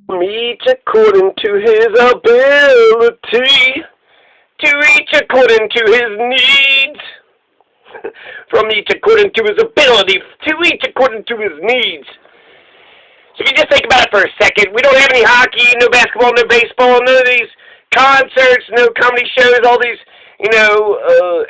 Each according to his ability, to each according to his needs. From each according to his ability, to each according to his needs. So if you just think about it for a second, we don't have any hockey, no basketball, no baseball, none of these concerts, no comedy shows, all these,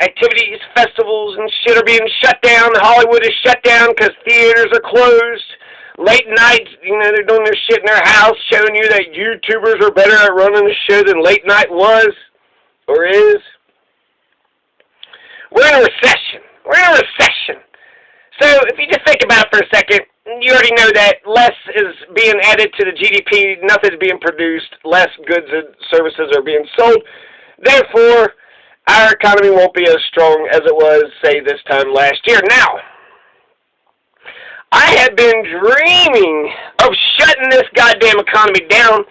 activities, festivals and shit are being shut down. Hollywood is shut down because theaters are closed. Late nights, they're doing their shit in their house, showing you that YouTubers are better at running the show than late night was, or is. We're in a recession. We're in a recession. So if you just think about it for a second, you already know that less is being added to the GDP, nothing's being produced, less goods and services are being sold. Therefore, our economy won't be as strong as it was, say, this time last year. Now, I have been dreaming of shutting this goddamn economy down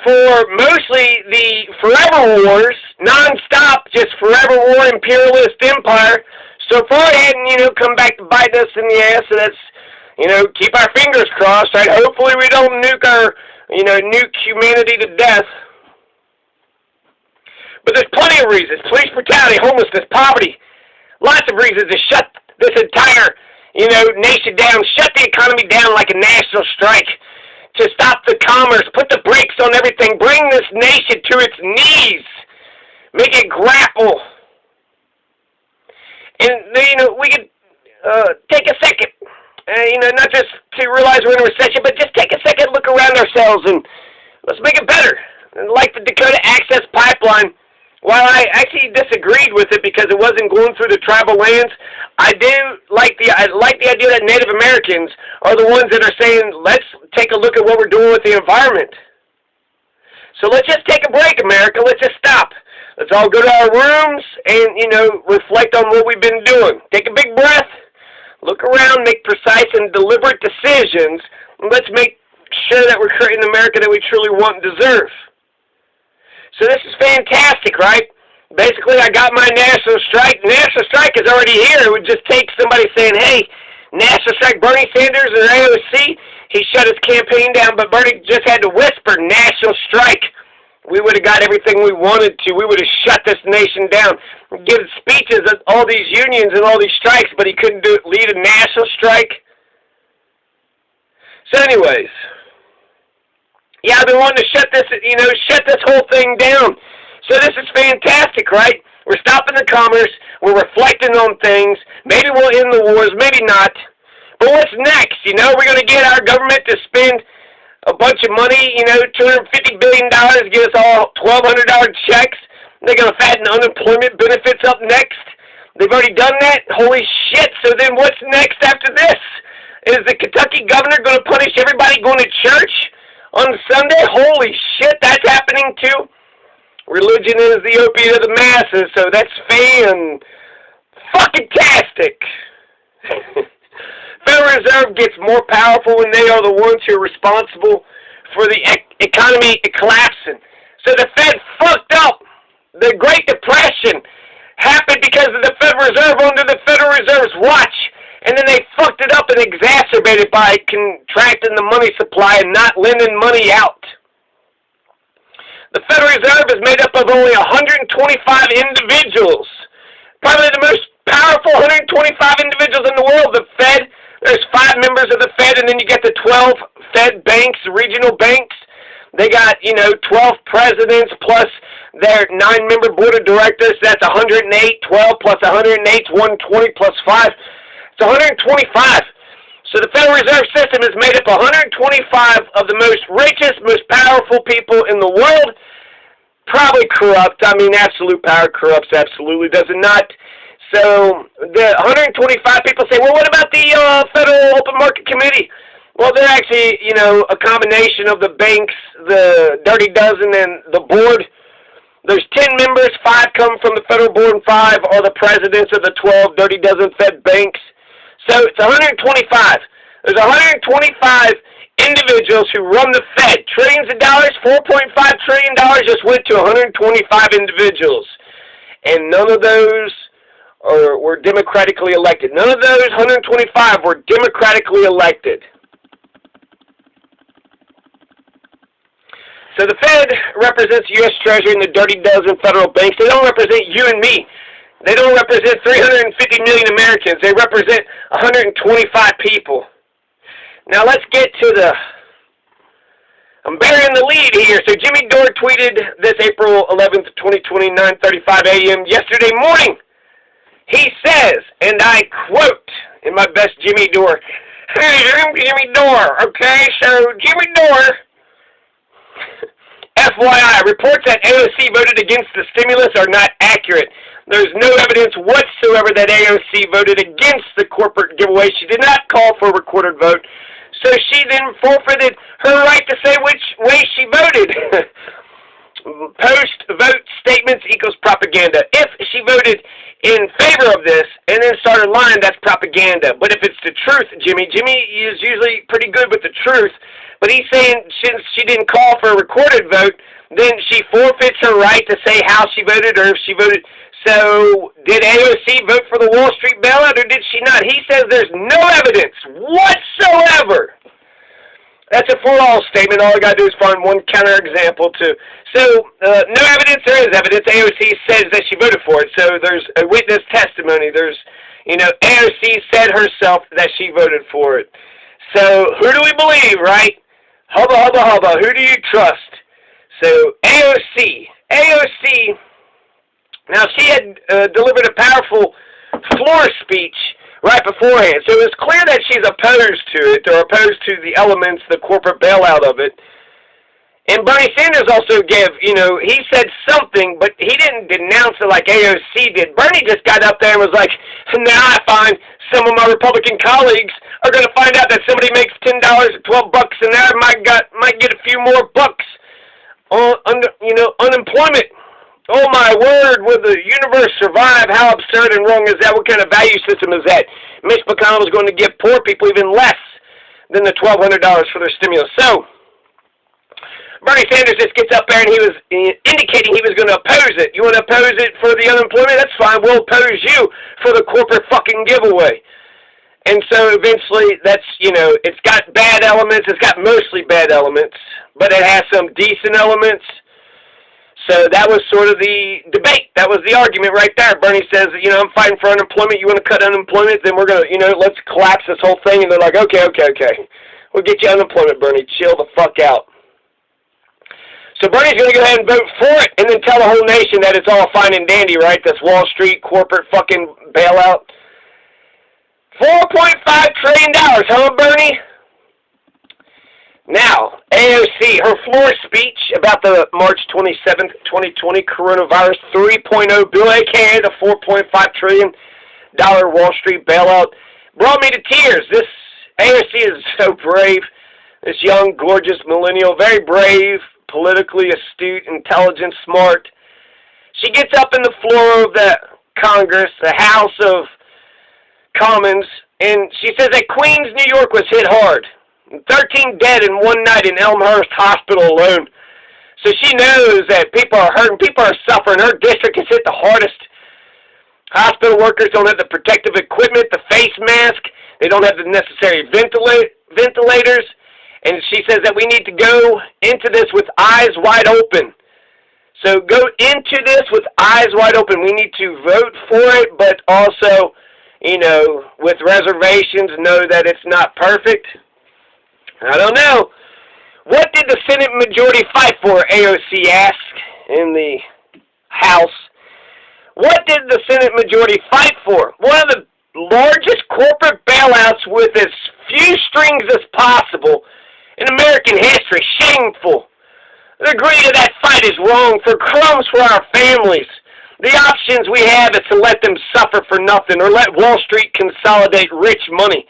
for mostly the forever wars, non-stop, just forever war, imperialist empire. So far ahead and, come back to bite us in the ass, so that's, keep our fingers crossed, right? Hopefully we don't nuke humanity to death. But there's plenty of reasons. Police brutality, homelessness, poverty. Lots of reasons to shut this entire nation down, shut the economy down like a national strike, to stop the commerce, put the brakes on everything, bring this nation to its knees, make it grapple. And, we could take a second, not just to realize we're in a recession, but just take a second, look around ourselves, and let's make it better. And like the Dakota Access Pipeline, while I actually disagreed with it because it wasn't going through the tribal lands, I like the idea that Native Americans are the ones that are saying, let's take a look at what we're doing with the environment. So let's just take a break, America. Let's just stop. Let's all go to our rooms and, reflect on what we've been doing. Take a big breath, look around, make precise and deliberate decisions, and let's make sure that we're creating the America that we truly want and deserve. So this is fantastic, right? Basically, I got my national strike. National strike is already here. It would just take somebody saying, hey, national strike, Bernie Sanders or AOC, he shut his campaign down, but Bernie just had to whisper, national strike. We would have got everything we wanted to. We would have shut this nation down. Give speeches at all these unions and all these strikes, but he couldn't lead a national strike. So anyways, yeah, I've been wanting to shut this whole thing down. So this is fantastic, right? We're stopping the commerce. We're reflecting on things. Maybe we'll end the wars, maybe not. But what's next? We're going to get our government to spend a bunch of money, $250 billion, give us all $1,200 checks. They're going to fatten unemployment benefits up next. They've already done that? Holy shit. So then what's next after this? Is the Kentucky governor going to punish everybody going to church on Sunday? Holy shit, that's happening too. Religion is the opiate of the masses, so that's fan-fucking-tastic. Federal Reserve gets more powerful when they are the ones who are responsible for the economy collapsing. So the Fed fucked up. The Great Depression happened because of the Federal Reserve under the Federal Reserve's watch. And then they fucked it up and exacerbated by contracting the money supply and not lending money out. The Federal Reserve is made up of only 125 individuals. Probably the most powerful 125 individuals in the world. The Fed, there's 5 members of the Fed, and then you get the 12 Fed banks, regional banks. They got, 12 presidents plus their 9-member board of directors. That's 108. 12 plus 108 is 120 plus 5. It's 125. So the Federal Reserve System is made up of 125 of the most richest, most powerful people in the world. Probably corrupt. I mean, absolute power corrupts absolutely, does it not? So the 125 people say, well, what about the Federal Open Market Committee? Well, they're actually, a combination of the banks, the Dirty Dozen, and the board. There's 10 members, 5 come from the federal board, and 5 are the presidents of the 12 Dirty Dozen Fed banks. So it's 125. There's 125 individuals who run the Fed. Trillions of dollars, $4.5 trillion just went to 125 individuals. And none of those were democratically elected. None of those 125 were democratically elected. So the Fed represents the U.S. Treasury and the dirty dozen federal banks. They don't represent you and me. They don't represent 350 million Americans. They represent 125 people. Now let's get to the... I'm burying the lead here. So Jimmy Dore tweeted this April 11th, 2020, 9:35 a.m. yesterday morning. He says, and I quote in my best Jimmy Dore, "Hey, I'm Jimmy Dore, okay? So Jimmy Dore, FYI, reports that AOC voted against the stimulus are not accurate. There's no evidence whatsoever that AOC voted against the corporate giveaway. She did not call for a recorded vote, so she then forfeited her right to say which way she voted. Post-vote statements equals propaganda. If she voted in favor of this and then started lying, that's propaganda. But if it's the truth, Jimmy is usually pretty good with the truth, but he's saying since she didn't call for a recorded vote, then she forfeits her right to say how she voted or if she voted. So did AOC vote for the Wall Street bailout or did she not? He says there's no evidence whatsoever. That's a for-all statement. All I got to do is find one counterexample to. So, no evidence, there is evidence. AOC says that she voted for it. So there's a witness testimony. There's, AOC said herself that she voted for it. So who do we believe, right? Hubba, hubba, hubba. Who do you trust? So AOC. Now, she had delivered a powerful floor speech right beforehand. So it was clear that she's opposed to it, or opposed to the elements, the corporate bailout of it. And Bernie Sanders also gave, he said something, but he didn't denounce it like AOC did. Bernie just got up there and was like, now I find some of my Republican colleagues are going to find out that somebody makes $10 or $12 an hour might get a few more bucks on, unemployment. Oh my word, will the universe survive? How absurd and wrong is that? What kind of value system is that? Mitch McConnell is going to give poor people even less than the $1,200 for their stimulus. So, Bernie Sanders just gets up there and he was indicating he was going to oppose it. You want to oppose it for the unemployment? That's fine. We'll oppose you for the corporate fucking giveaway. And so eventually that's, it's got bad elements. It's got mostly bad elements, but it has some decent elements. So that was sort of the debate. That was the argument right there. Bernie says, I'm fighting for unemployment. You want to cut unemployment? Then we're going to, let's collapse this whole thing. And they're like, okay. We'll get you unemployment, Bernie. Chill the fuck out. So Bernie's going to go ahead and vote for it and then tell the whole nation that it's all fine and dandy, right? This Wall Street corporate fucking bailout. $4.5 trillion, huh, Bernie? Now, AOC, her floor speech about the March 27th, 2020 coronavirus 3.0 bill, a.k.a. the $4.5 trillion Wall Street bailout, brought me to tears. This AOC is so brave. This young, gorgeous millennial, very brave, politically astute, intelligent, smart. She gets up in the floor of the Congress, the House of Commons, and she says that Queens, New York was hit hard. 13 dead in one night in Elmhurst Hospital alone. So she knows that people are hurting, people are suffering. Her district is hit the hardest. Hospital workers don't have the protective equipment, the face mask. They don't have the necessary ventilators. And she says that we need to go into this with eyes wide open. So go into this with eyes wide open. We need to vote for it, but also, with reservations, know that it's not perfect. I don't know. What did the Senate majority fight for, AOC asked in the House. What did the Senate majority fight for? One of the largest corporate bailouts with as few strings as possible in American history. Shameful. The agree to that fight is wrong. For crumbs for our families. The options we have is to let them suffer for nothing or let Wall Street consolidate rich money.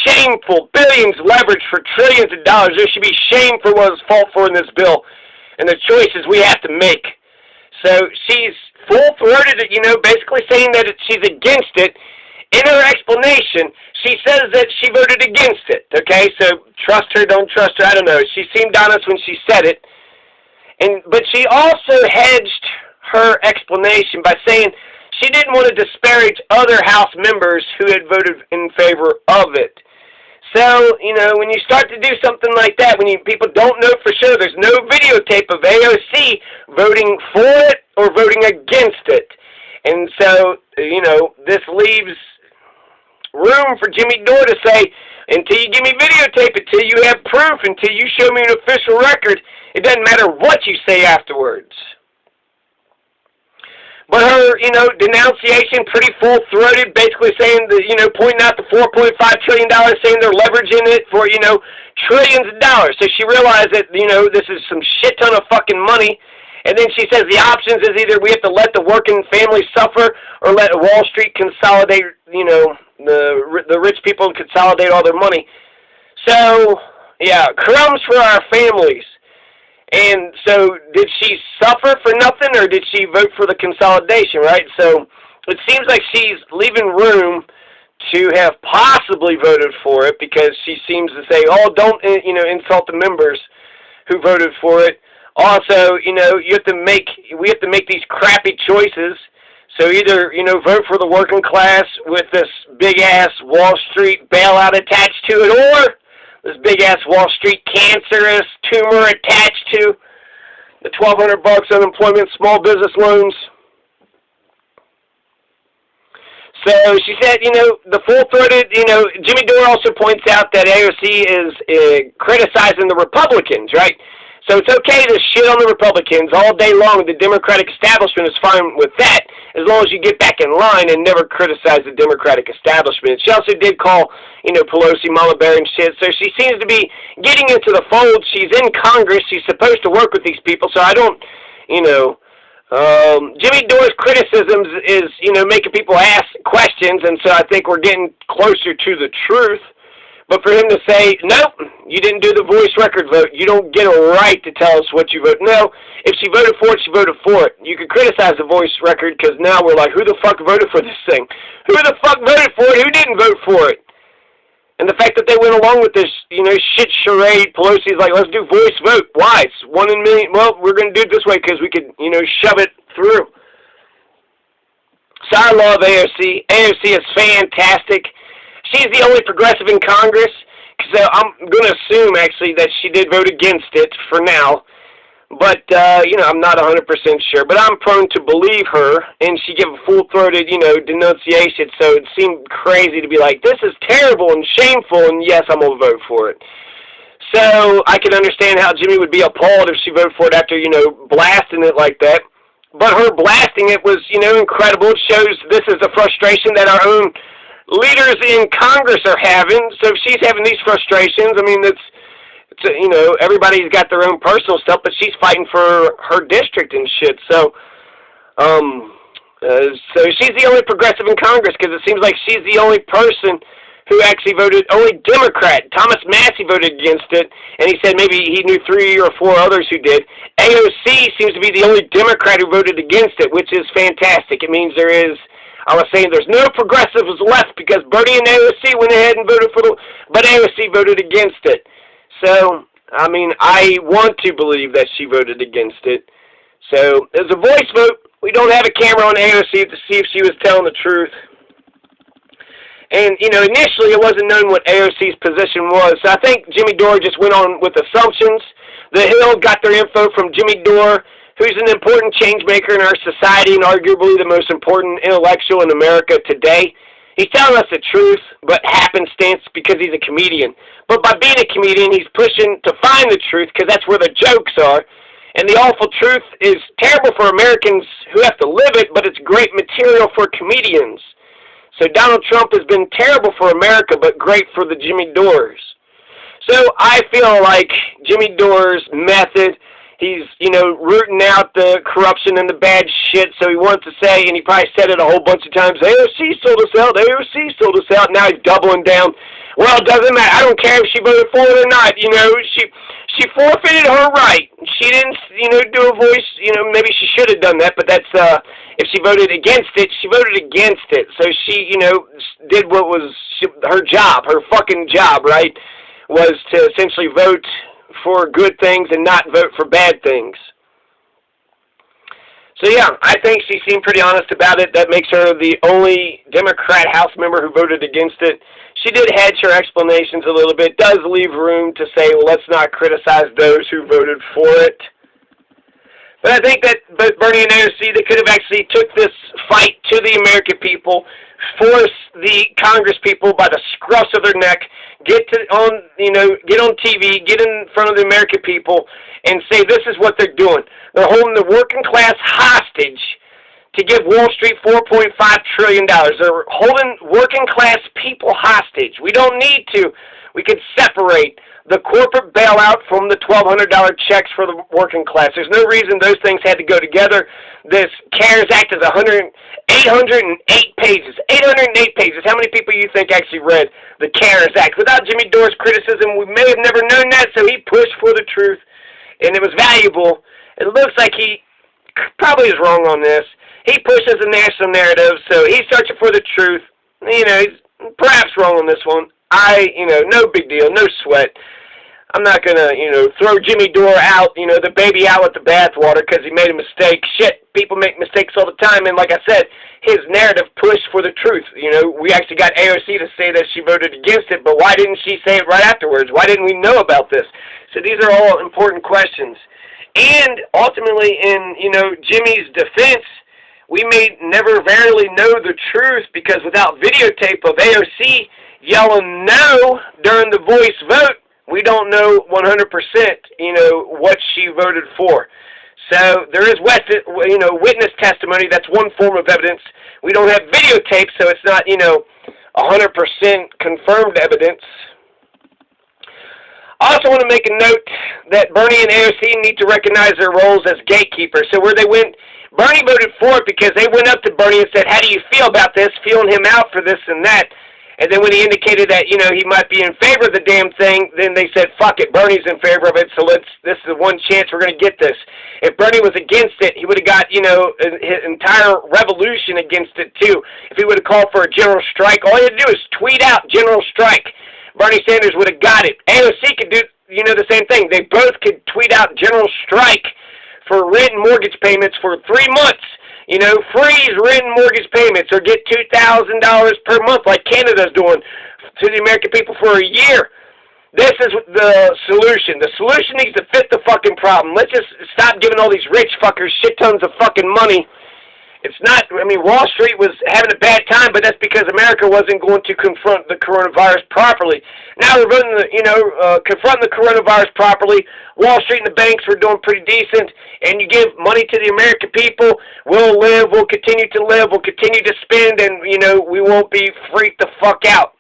Shameful. Billions leveraged for trillions of dollars. There should be shame for what was fought for in this bill and the choices we have to make. So she's full-throated, basically saying that she's against it. In her explanation, she says that she voted against it, okay? So trust her, don't trust her, I don't know. She seemed honest when she said it. But she also hedged her explanation by saying she didn't want to disparage other House members who had voted in favor of it. So, when you start to do something like that, when people don't know for sure, there's no video videotape of AOC voting for it or voting against it. And so, you know, this leaves room for Jimmy Dore to say, until you give me videotape, until you have proof, until you show me an official record, it doesn't matter what you say afterwards. But her, you know, denunciation, pretty full-throated, basically saying that, you know, pointing out the $4.5 trillion, saying they're leveraging it for, you know, trillions of dollars. So she realized that, you know, this is some shit ton of fucking money. And then she says the options is either we have to let the working family suffer or let Wall Street consolidate, you know, the rich people consolidate all their money. So, yeah, crumbs for our families. And so, did she suffer for nothing, or did she vote for the consolidation, right? So, it seems like she's leaving room to have possibly voted for it, because she seems to say, oh, don't, you know, insult the members who voted for it. Also, you know, we have to make these crappy choices. So either, you know, vote for the working class with this big-ass Wall Street bailout attached to it, or this big-ass Wall Street cancerous tumor attached to the $1,200 unemployment, small business loans. So she said, you know, the full-throated, you know, Jimmy Dore also points out that AOC is criticizing the Republicans, right? So it's okay to shit on the Republicans all day long. The Democratic establishment is fine with that, as long as you get back in line and never criticize the Democratic establishment. She also did call, you know, Pelosi Mama Bear and shit. So she seems to be getting into the fold. She's in Congress. She's supposed to work with these people. So I don't, you know, Jimmy Dore's criticisms is, you know, making people ask questions. And so I think we're getting closer to the truth. But for him to say, nope, you didn't do the voice record vote, you don't get a right to tell us what you voted. No, if she voted for it, she voted for it. You can criticize the voice record, because now we're like, who the fuck voted for this thing? Who the fuck voted for it? Who didn't vote for it? And the fact that they went along with this, you know, shit charade, Pelosi's like, let's do voice vote. Why? It's 1 in a million. Well, we're going to do it this way because we could, you know, shove it through. So I love AOC. AOC is fantastic. She's the only progressive in Congress, so I'm going to assume, actually, that she did vote against it for now. But, you know, I'm not 100% sure. But I'm prone to believe her, and she gave a full-throated, you know, denunciation. So it seemed crazy to be like, this is terrible and shameful, and yes, I'm going to vote for it. So I can understand how Jimmy would be appalled if she voted for it after, you know, blasting it like that. But her blasting it was, you know, incredible. It shows this is a frustration that our own leaders in Congress are having. So if she's having these frustrations, I mean, it's you know, everybody's got their own personal stuff, but she's fighting for her district and shit. So, so she's the only progressive in Congress, because it seems like she's the only person who actually voted, only Democrat. Thomas Massey voted against it, and he said maybe he knew 3 or 4 others who did. AOC seems to be the only Democrat who voted against it, which is fantastic. It means there is, I was saying there's no progressives left, because Bernie and AOC went ahead and voted for but AOC voted against it. So, I mean, I want to believe that she voted against it. So, there's a voice vote. We don't have a camera on AOC to see if she was telling the truth. And, you know, initially it wasn't known what AOC's position was. So I think Jimmy Dore just went on with assumptions. The Hill got their info from Jimmy Dore, who's an important change maker in our society and arguably the most important intellectual in America today. He's telling us the truth, but happenstance because he's a comedian. But by being a comedian, he's pushing to find the truth, because that's where the jokes are. And the awful truth is terrible for Americans who have to live it, but it's great material for comedians. So Donald Trump has been terrible for America, but great for the Jimmy Dores. So I feel like Jimmy Dore's method, he's, you know, rooting out the corruption and the bad shit, so he wants to say, and he probably said it a whole bunch of times, AOC sold us out, AOC sold us out. Now he's doubling down. Well, it doesn't matter. I don't care if she voted for it or not. You know, she forfeited her right. She didn't, you know, do a voice, you know, maybe she should have done that, but that's, if she voted against it, she voted against it. So she, you know, did what was her job, her fucking job, right, was to essentially vote for good things and not vote for bad things. So yeah, I think she seemed pretty honest about it. That makes her the only Democrat House member who voted against it. She did hedge her explanations a little bit. Does leave room to say, well, let's not criticize those who voted for it. But I think that both Bernie and AOC, they could have actually took this fight to the American people, force the Congress people by the scruffs of their neck, get on TV, get in front of the American people, and say this is what they're doing. They're holding the working class hostage to give Wall Street $4.5 trillion. They're holding working class people hostage. We don't need to. We can separate the corporate bailout from the $1,200 checks for the working class. There's no reason those things had to go together. This CARES Act is 808 pages. 808 pages. How many people you think actually read the CARES Act? Without Jimmy Dore's criticism, we may have never known that, so he pushed for the truth, and it was valuable. It looks like he probably is wrong on this. He pushes a national narrative, so he's searching for the truth. He's perhaps wrong on this one. No big deal, no sweat. I'm not going to, throw Jimmy Dore out, the baby out with the bathwater because he made a mistake. Shit, people make mistakes all the time, and like I said, his narrative pushed for the truth. We actually got AOC to say that she voted against it, but why didn't she say it right afterwards? Why didn't we know about this? So these are all important questions. And ultimately, in, Jimmy's defense, we may never verily know the truth because without videotape of AOC yelling no during the voice vote, we don't know 100%, what she voted for. So there is, witness testimony. That's one form of evidence. We don't have videotape, so it's not, 100% confirmed evidence. I also want to make a note that Bernie and AOC need to recognize their roles as gatekeepers. So where they went, Bernie voted for it because they went up to Bernie and said, how do you feel about this, feeling him out for this and that. And then when he indicated that, he might be in favor of the damn thing, then they said, fuck it, Bernie's in favor of it, so this is the one chance we're going to get this. If Bernie was against it, he would have got, his entire revolution against it, too. If he would have called for a general strike, all he had to do is tweet out general strike. Bernie Sanders would have got it. AOC could do, the same thing. They both could tweet out general strike for rent and mortgage payments for 3 months. Freeze rent and mortgage payments or get $2,000 per month like Canada's doing to the American people for a year. This is the solution. The solution needs to fit the fucking problem. Let's just stop giving all these rich fuckers shit tons of fucking money. It's not, Wall Street was having a bad time, but that's because America wasn't going to confront the coronavirus properly. Now we're going to, confront the coronavirus properly. Wall Street and the banks were doing pretty decent, and you give money to the American people, we'll live, we'll continue to live, we'll continue to spend, and, we won't be freaked the fuck out.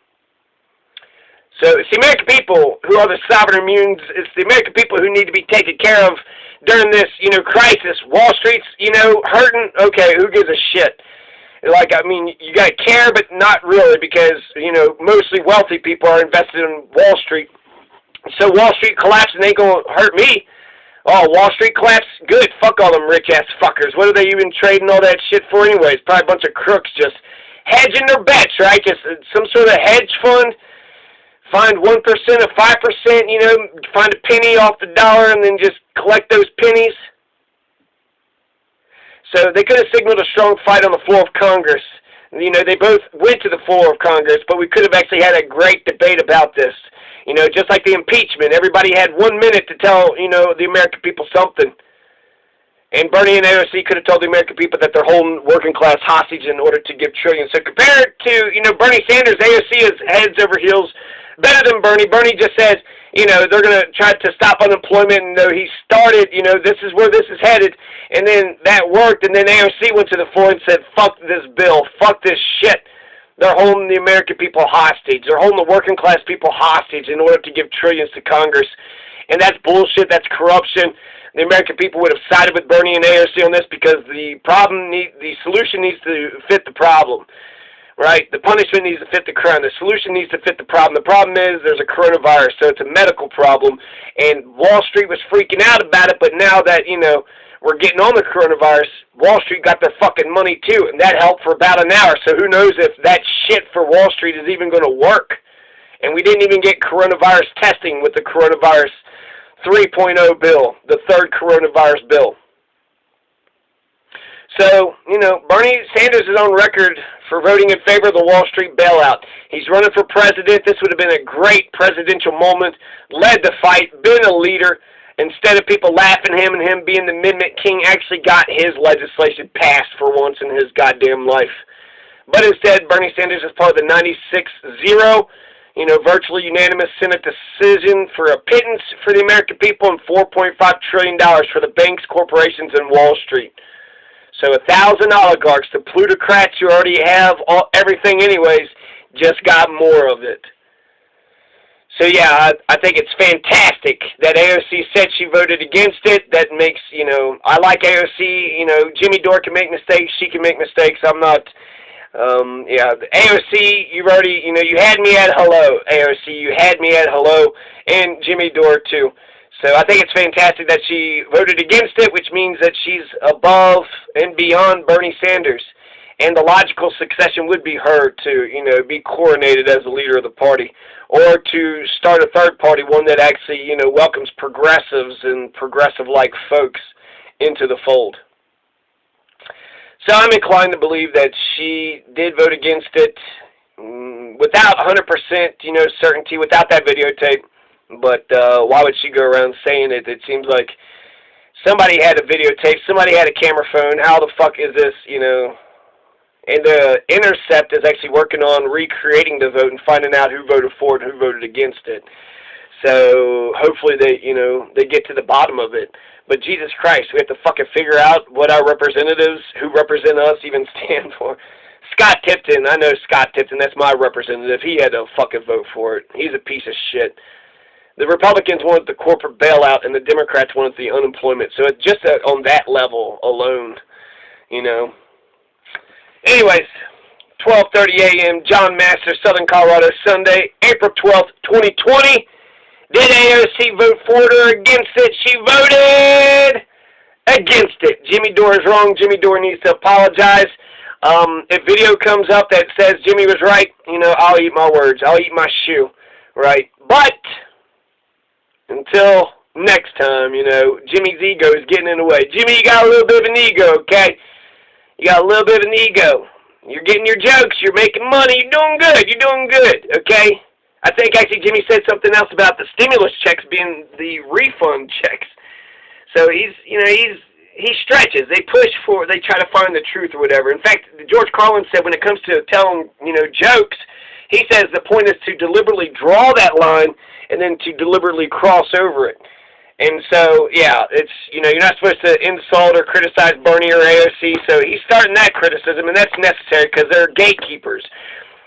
So it's the American people who are the sovereign immunes. It's the American people who need to be taken care of during this, crisis. Wall Street's, hurting. Okay, who gives a shit? You got to care, but not really because, mostly wealthy people are invested in Wall Street. So Wall Street collapsing ain't going to hurt me. Oh, Wall Street collapse? Good. Fuck all them rich-ass fuckers. What are they even trading all that shit for anyways? Probably a bunch of crooks just hedging their bets, right? Just some sort of hedge fund. Find 1% or 5%, find a penny off the dollar and then just collect those pennies. So they could have signaled a strong fight on the floor of Congress. They both went to the floor of Congress, but we could have actually had a great debate about this. Just like the impeachment. Everybody had 1 minute to tell, the American people something. And Bernie and AOC could have told the American people that they're holding working class hostage in order to give trillions. So compared to, Bernie Sanders, AOC is heads over heels better than Bernie. Bernie just says, they're going to try to stop unemployment, and he started, this is where this is headed, and then that worked, and then AOC went to the floor and said, fuck this bill, fuck this shit. They're holding the American people hostage. They're holding the working class people hostage in order to give trillions to Congress, and that's bullshit, that's corruption. The American people would have sided with Bernie and AOC on this because the solution needs to fit the problem. Right? The punishment needs to fit the crime. The solution needs to fit the problem. The problem is there's a coronavirus, so it's a medical problem. And Wall Street was freaking out about it, but now that, we're getting on the coronavirus, Wall Street got their fucking money too, and that helped for about an hour. So who knows if that shit for Wall Street is even going to work. And we didn't even get coronavirus testing with the coronavirus 3.0 bill, the third coronavirus bill. So, Bernie Sanders is on record for voting in favor of the Wall Street bailout. He's running for president. This would have been a great presidential moment. Led the fight, been a leader, Instead of people laughing at him and him being the amendment king, actually got his legislation passed for once in his goddamn life. But instead, Bernie Sanders is part of the 96-0, virtually unanimous Senate decision for a pittance for the American people and $4.5 trillion for the banks, corporations, and Wall Street. So 1,000 oligarchs, the plutocrats who already have everything anyways, just got more of it. So yeah, I think it's fantastic that AOC said she voted against it. That makes, I like AOC. Jimmy Dore can make mistakes. She can make mistakes. I'm not, the AOC, you've already, you had me at hello, AOC. You had me at hello, and Jimmy Dore too. So I think it's fantastic that she voted against it, which means that she's above and beyond Bernie Sanders. And the logical succession would be her to, be coronated as the leader of the party, or to start a third party, one that actually, welcomes progressives and progressive-like folks into the fold. So I'm inclined to believe that she did vote against it without 100%, certainty, without that videotape. But why would she go around saying it? It seems like somebody had a videotape, somebody had a camera phone. How the fuck is this, And the Intercept is actually working on recreating the vote and finding out who voted for it and who voted against it. So hopefully they, they get to the bottom of it. But Jesus Christ, we have to fucking figure out what our representatives who represent us even stand for. Scott Tipton, I know Scott Tipton, that's my representative. He had to fucking vote for it. He's a piece of shit. The Republicans wanted the corporate bailout and the Democrats wanted the unemployment. So it's just on that level alone, Anyways, 12:30 a.m., John Masters, Southern Colorado, Sunday, April 12th, 2020. Did AOC vote for it or against it? She voted against it. Jimmy Dore is wrong. Jimmy Dore needs to apologize. If video comes up that says Jimmy was right, I'll eat my words. I'll eat my shoe, right? But until next time, Jimmy's ego is getting in the way. Jimmy, you got a little bit of an ego, okay? You got a little bit of an ego. You're getting your jokes. You're making money. You're doing good. You're doing good, okay? I think actually Jimmy said something else about the stimulus checks being the refund checks. So he stretches. They try to find the truth or whatever. In fact, George Carlin said when it comes to telling, jokes, he says the point is to deliberately draw that line and then to deliberately cross over it. And so, yeah, it's, you're not supposed to insult or criticize Bernie or AOC, so he's starting that criticism, and that's necessary because they're gatekeepers.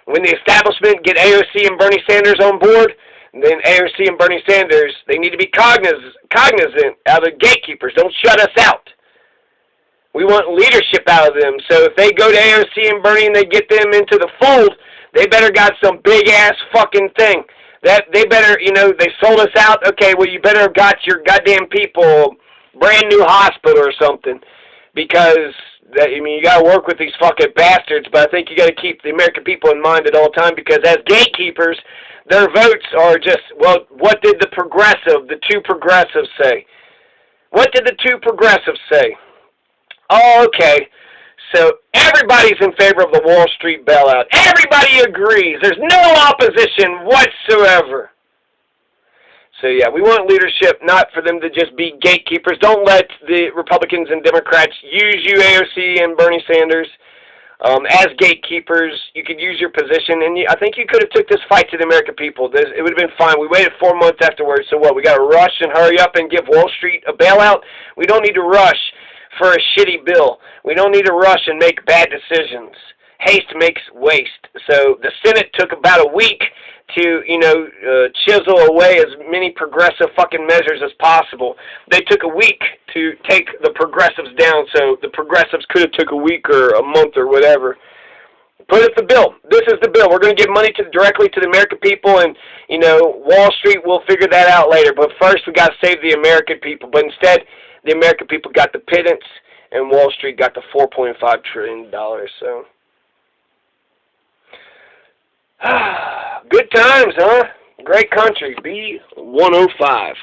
When the establishment get AOC and Bernie Sanders on board, then AOC and Bernie Sanders, they need to be cognizant of the gatekeepers. Don't shut us out. We want leadership out of them. So if they go to AOC and Bernie and they get them into the fold, they better got some big-ass fucking thing. That they better, they sold us out. Okay, well, you better have got your goddamn people brand new hospital or something. Because, you got to work with these fucking bastards, but I think you got to keep the American people in mind at all time because as gatekeepers, their votes are just, well, what did the two progressives say? What did the two progressives say? Oh, okay. So everybody's in favor of the Wall Street bailout. Everybody agrees. There's no opposition whatsoever. So, yeah, we want leadership, not for them to just be gatekeepers. Don't let the Republicans and Democrats use you, AOC and Bernie Sanders, as gatekeepers. You could use your position, and I think you could have took this fight to the American people. It would have been fine. We waited 4 months afterwards, so what? We got to rush and hurry up and give Wall Street a bailout? We don't need to rush for a shitty bill. We don't need to rush and make bad decisions. Haste makes waste. So the Senate took about a week to, chisel away as many progressive fucking measures as possible. They took a week to take the progressives down, so the progressives could have took a week or a month or whatever. Put it the bill. This is the bill. We're going to give money directly to the American people, and, Wall Street will figure that out later. But first, we got to save the American people. But instead, the American people got the pittance, and Wall Street got the $4.5 trillion. So, good times, huh? Great country. B105.